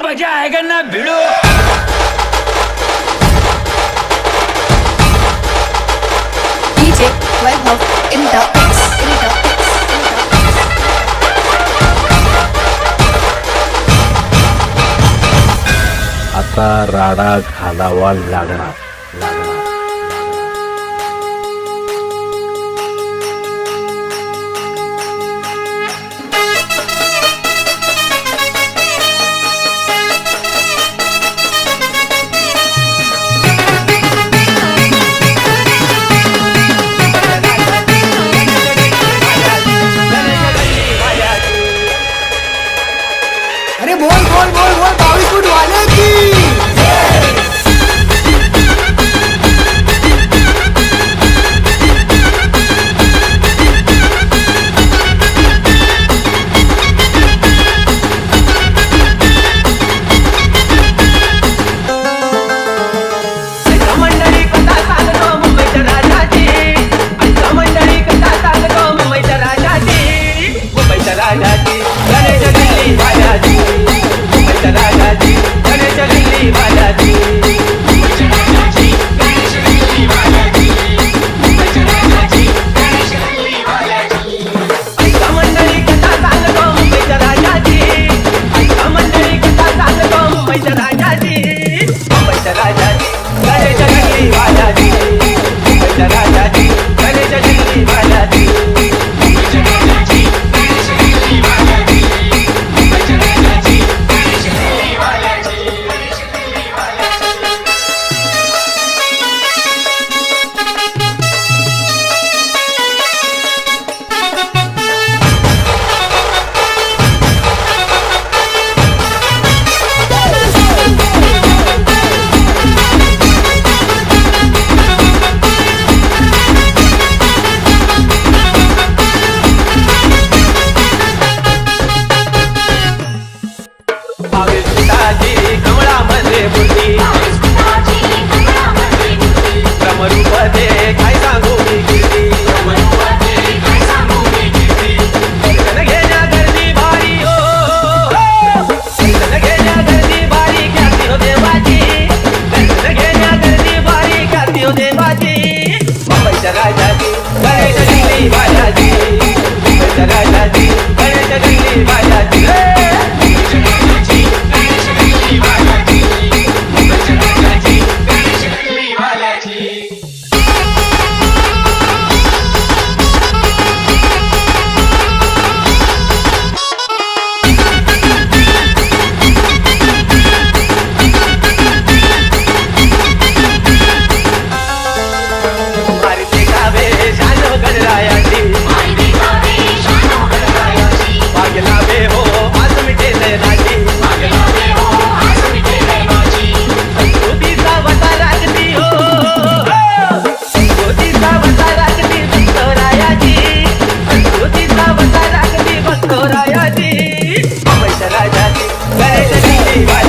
मजा आएगा ना भिड़ो। DJ Vaibhav in the mix. आता राडा घालावा लागणार. अरे बोल बोल बोल बोल 22 फूट वाले की मंडळी कथा सांगतो मुंबईच्या राजाची, ऐका मंडळी कथा सांगतो मुंबईच्या राजाची, मुंबईच्या राजाची गणेश दिल्ली बालाजी, मुंबईच्या राजाची गणेश दिल्ली बालाजी, मुंबईच्या राजाची गणेश दिल्ली बालाजी, मुंबईच्या राजाची गणेश दिल्ली बालाजी. ऐका मंडळी कथा सांगतो मुंबईच्या राजाची, ऐका मंडळी कथा सांगतो मुंबईच्या राजाची, मुंबईच्या राजाची गणेश दिल्ली बालाजी, मुंबईच्या राजाची गणेश दिल्ली बालाजी, मुंबईच्या राजाची गणेश दिल्ली बालाजी, मुंबईच्या राजाची गणेश दिल्ली बालाजी, गणेश दिल्ली बालाजी. भावेश पिताजी कमळामध्ये मूर्ती, ब्रह्मरूप दे काय सांगू मी कीर्ती, दर्शन घेण्या गर्दी भारी हो, दर्शन घेण्या गर्दी भारी ख्याती हो देवाची, दर्शन घेण्या गर्दी भारी ख्याती हो देवाची, मुंबईच्या राजाची गणेश दिल्ली बालाजी, मुंबईच्या राजाची गणेश दिल्ली बालाजी. राजाची गणेश दिल्ली बालाजी.